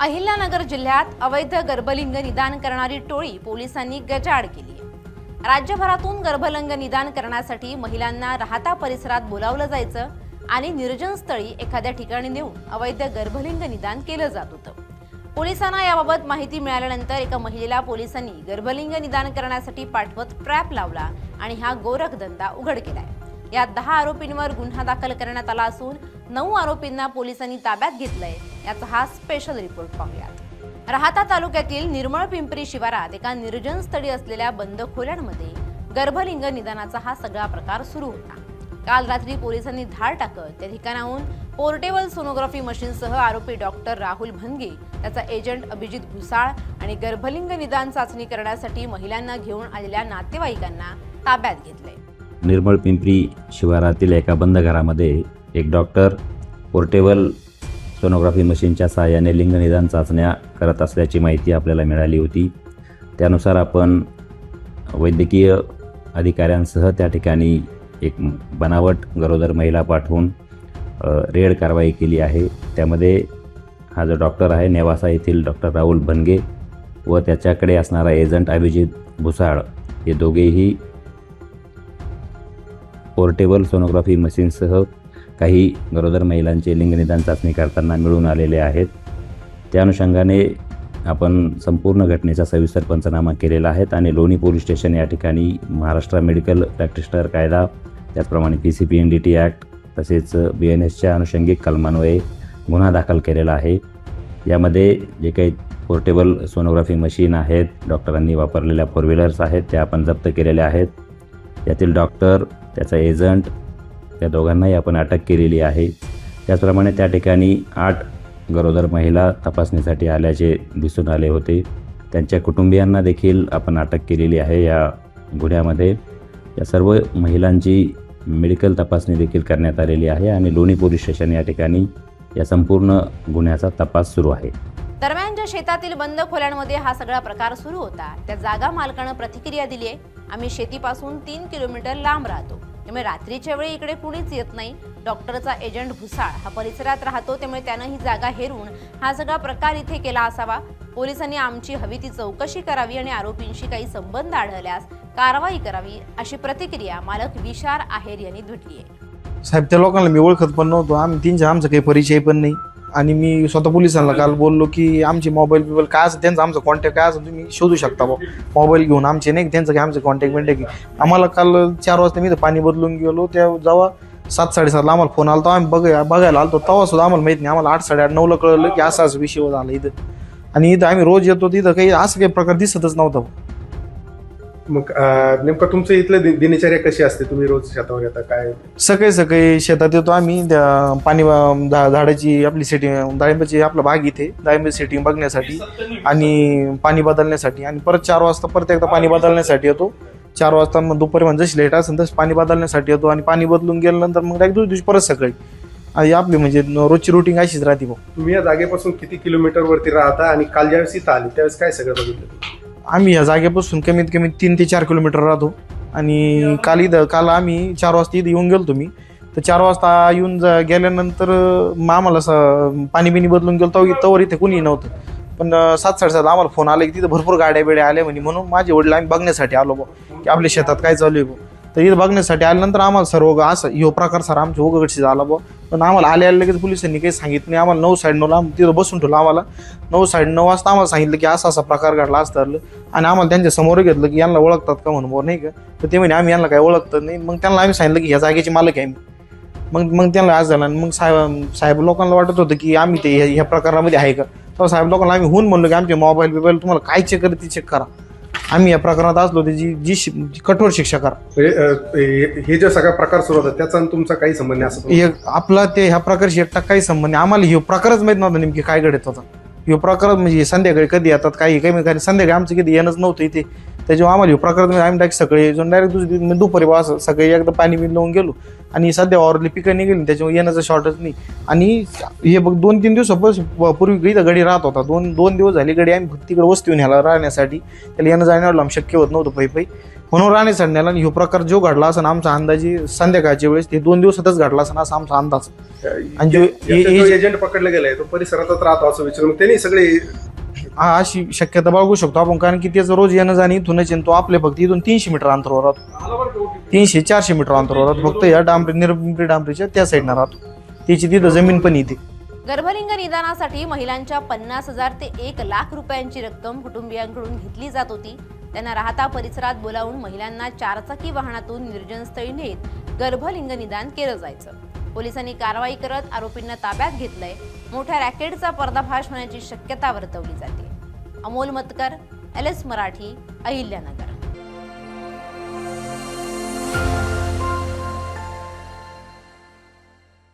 अहिल्यानगर जिल्ह्यात अवैध गर्भलिंग निदान करणारी टोळी पोलिसांनी गजाआड केली आहे। राज्यभरातून गर्भलिंग निदान करण्यासाठी महिलांना राहता परिसरात बोलावलं जायचं आणि निर्जन स्थळी एखाद्या ठिकाणी नेऊन अवैध गर्भलिंग निदान केलं जात होतं। पोलिसांना याबाबत माहिती मिळाल्यानंतर एका महिलेला पोलिसांनी गर्भलिंग निदान करण्यासाठी पाठवत ट्रॅप लावला आणि हा गोरखधंदा उघड केलाय। यात 10 आरोपींवर गुन्हा दाखल करण्यात आला असून 9 आरोपींना पोलिसांनी ताब्यात घेतलंय। याचा हा स्पेशल रिपोर्ट पाहूयात। राहता तालुक्यातील निर्मळ पिंपरी शिवारात एका निर्जन स्थळी असलेल्या बंद खोल्यांमध्ये गर्भलिंग निदानाचा हा सगळा प्रकार सुरू होता। काल रात्री पोलिसांनी धाड टाकत त्या ठिकाणाहून पोर्टेबल सोनोग्राफी मशीनसह आरोपी डॉक्टर राहुल भनगे, त्याचा एजंट अभिजित भुसाळ आणि गर्भलिंग निदान चाचणी करण्यासाठी महिलांना घेऊन आलेल्या नातेवाईकांना ताब्यात घेतले। निर्मळ पिंपरी शिवारातील एका बंद घरामध्ये एक डॉक्टर पोर्टेबल सोनोग्राफी मशीनच्या सहाय्याने लिंग निदान चाचण्या करत असल्याची माहिती आपल्याला मिळाली होती। त्यानुसार आपण वैद्यकीय अधिकाऱ्यांसह त्या ठिकाणी एक बनावट गरोदर महिला पाठवून रेड कारवाई केली आहे। त्यामध्ये हा जो डॉक्टर आहे नेवासा येथील डॉक्टर राहुल भनगे व त्याच्याकडे असणारा एजंट अभिजित भुसाळ हे दोघेही पोर्टेबल सोनोग्राफी मशीनसह काही गरोदर महिलांचे लिंग निदान चाचणी करताना मिळून आलेले आहेत। त्या अनुषंगाने आपण संपूर्ण घटनेचा सविस्तर पंचनामा केलेला आहे आणि लोणी पोलीस स्टेशन या ठिकाणी महाराष्ट्र मेडिकल प्रॅक्टिशनर कायदा, त्याचप्रमाणे PCPNDT ॲक्ट तसेच BNSच्या अनुषंगिक कलमान्वये गुन्हा दाखल केलेला आहे। यामध्ये जे काही पोर्टेबल सोनोग्राफी मशीन आहेत, डॉक्टरांनी वापरलेल्या 4 व्हीलर्स आहेत, त्या आपण जप्त केलेल्या आहेत। यातील डॉक्टर, त्याचा एजंट, त्या दोघांनाही आपण अटक केलेली आहे। त्याचप्रमाणे त्या ठिकाणी 8 गरोदर महिला तपासणीसाठी आल्याचे दिसून आले होते। त्यांच्या कुटुंबियांना देखील आपण अटक केलेली आहे या गुन्ह्यामध्ये। या सर्व महिलांची मेडिकल तपासणी देखील करण्यात आलेली आहे आणि लोणी पोलीस स्टेशन या ठिकाणी या संपूर्ण गुन्ह्याचा तपास सुरू आहे। दरम्यान ज्या शेतातील बंद खोल्यांमध्ये हा सगळा प्रकार सुरू होता त्या जागा मालकानं प्रतिक्रिया दिली आहे। आम्ही शेतीपासून 3 किलोमीटर लांब राहतो, त्यामुळे रात्रीच्या वेळी इकडे कुणीच येत नाही। डॉक्टरचा एजंट भुसाळ हा परिसरात राहतो, त्यामुळे त्यानं ही जागा हेरून हा सगळा प्रकार इथे केला असावा। पोलिसांनी आमची हवी ती चौकशी करावी आणि आरोपींशी काही संबंध आढळल्यास कारवाई करावी, अशी प्रतिक्रिया मालक विशार आहेर यांनी दिली आहे। साहेब, त्या लोकांना मी ओळखत पण नव्हतो, आमचा काही परिचय पण नाही आणि मी स्वतः पोलिसांना काल बोललो की आमचे मोबाईल काय असं त्यांचा आमचा कॉन्टॅक्ट काय असं तुम्ही शोधू शकता बा, मोबाईल घेऊन आमचे नाही त्यांचं काय आमचं कॉन्टॅक्ट आम्हाला काल 4 वाजता मी तर पाणी बदलून गेलो, त्या जेव्हा 7-7:30 आम्हाला फोन आला तेव्हा आम्ही बघायला आलो, तेव्हा सुद्धा आम्हाला माहिती नाही। आम्हाला 8-8:30-9ला कळलं की असा विषय झाला इथं, आणि इथं आम्ही रोज येतो, तिथं काही असं काही प्रकार दिसतच नव्हता। मग नेमकं तुमचं इथलं दिनचर्या कशी असते? तुम्ही रोज शेतावर येता काय? सकाळी शेतात येतो आम्ही, त्या पाणी झाडाची आपली सेटिंग, डाळिंबाची आपला बाग इथे डाळिंबाची सेटिंग बघण्यासाठी आणि पाणी बदलण्यासाठी, आणि परत 4 वाजता परत एकदा पाणी बदलण्यासाठी येतो। 4 वाजता मग दुपारी म्हणजे जशी लेट असेल तसं पाणी बदलण्यासाठी येतो आणि पाणी बदलून गेल्यानंतर मग एक दिवशी परत सकाळी आपली म्हणजे रोजची रुटीन अशीच राहते भाऊ। तुम्ही या जागेपासून किती किलोमीटर वरती राहता आणि काल ज्यावेळेस इथं आली त्यावेळेस काय सगळं बघितलं? आम्ही या जागेपासून कमीत कमी 3 ते 4 किलोमीटर राहतो आणि काल आम्ही 4 वाजता इथं येऊन गेलो तुम्ही, तर 4 वाजता येऊन गेल्यानंतर मग आम्हाला पाणी बिणी बदलून गेलो तवर इथे कुणी नव्हतं, पण 7-7:30 आम्हाला फोन आला की तिथं भरपूर गाड्या बिड्या आल्या म्हणे, म्हणून माझे वडील आम्ही बघण्यासाठी आलो बा की आपल्या शेतात काय चालू आहे बा। तर इथं बघण्यासाठी आल्यानंतर आम्हाला सर्व असं ह्यो प्रकार सर आमच्या उघडशी झाला बा, पण आम्हाला आल्या लगेच पोलिसांनी काही सांगितलं नाही। आम्हाला 9-9:30ला तिथं बसून ठेवलं, आम्हाला 9-9:30 वाजता आम्हाला सांगितलं की असा प्रकार घडला असं ठरलं, आणि आम्हाला त्यांच्या समोर घेतलं की यांना ओळखतात का म्हणून, नाही का? तर ते म्हणे आम्ही यांना काय ओळखत नाही। मग त्यांना आम्ही सांगितलं की ह्या जागेचे मालक आहे मग त्यांना आज झालं, मग साहेब लोकांना वाटत होतं की आम्ही ते ह्या प्रकारामध्ये आहे का, तर साहेब लोकांना आम्ही होऊन म्हणलो की आमचे मोबाईल तुम्हाला काय चेक करत ती चेक करा, आम्ही या प्रकरणात असलो त्याची जी कठोर शिक्षा करा। हे जे सगळा प्रकार सुरू होता त्याचा तुमचा काही संबंध नाही असं? आपला ते ह्या प्रकारशी एकटा काही संबंध नाही। आम्हाला हे प्रकारच माहित नव्हता नेमकी काय घडत होता। हे प्रकार म्हणजे संध्याकाळी कधी येतात काही संध्याकाळी आमचं कधी येणंच नव्हतं इथे, त्याच्यामुळे आम्हाला प्रकार आम्ही डायरेक्ट सकाळी डायरेक्ट दुपारी असं सकाळी एकदा पाणी बिन लावून गेलो आणि सध्या वावरली पिकं निघाली त्याच्यामुळे येण्याचं शॉर्टच नाही. आणि हे बघ 2-3 दिवसापूर्वी इथं गडी राहत होता. दोन दिवस झाले गडी आम्ही तिकडे वस्ती न्यायला राहण्यासाठी, त्याला येणं जाण्याला आम्ही शक्य होत नव्हतं पै म्हणून राहण्यासाठी न्यायला. आणि हा प्रकार जो घडला असं आमचा अंदाजे संध्याकाळच्या वेळेस ते 2 दिवसातच घडला असं असा आमचा अंदाज. आणि जो एजंट पकडला गेलाय तो परिसरातच राहतो असं विचारून त्यांनी सगळे हा अशी शक्यता बाळगू शकतो आपण, कारण की त्याचं रोज येणं जाणं इथूनच तो आपल्या फक्त इथून 300 मीटर अंतरावर राहतो. 300-400 मीटर अंतरावर राहतो फक्त या निरपिंपरी डांबरीच्या त्या साईडनं राहतो. त्याची तिथं जमीन पण येते. गर्भलिंग निदानासाठी महिलांच्या 50,000 ते 1,00,000 रुपयांची रक्कम कुटुंबियांकडून घेतली जात होती. त्यांना राहता परिसरात बोलावून महिलांना 4चाकी वाहनातून निर्जनस्थळी नेत गर्भलिंग निदान केलं जायचं. पोलिसांनी कारवाई करत आरोपींना ताब्यात घेतलंय. मोठ्या रॅकेटचा पर्दाफाश होण्याची शक्यता वर्तवली जाते. अमोल मतकर, LS मराठी, अहिल्यानगर.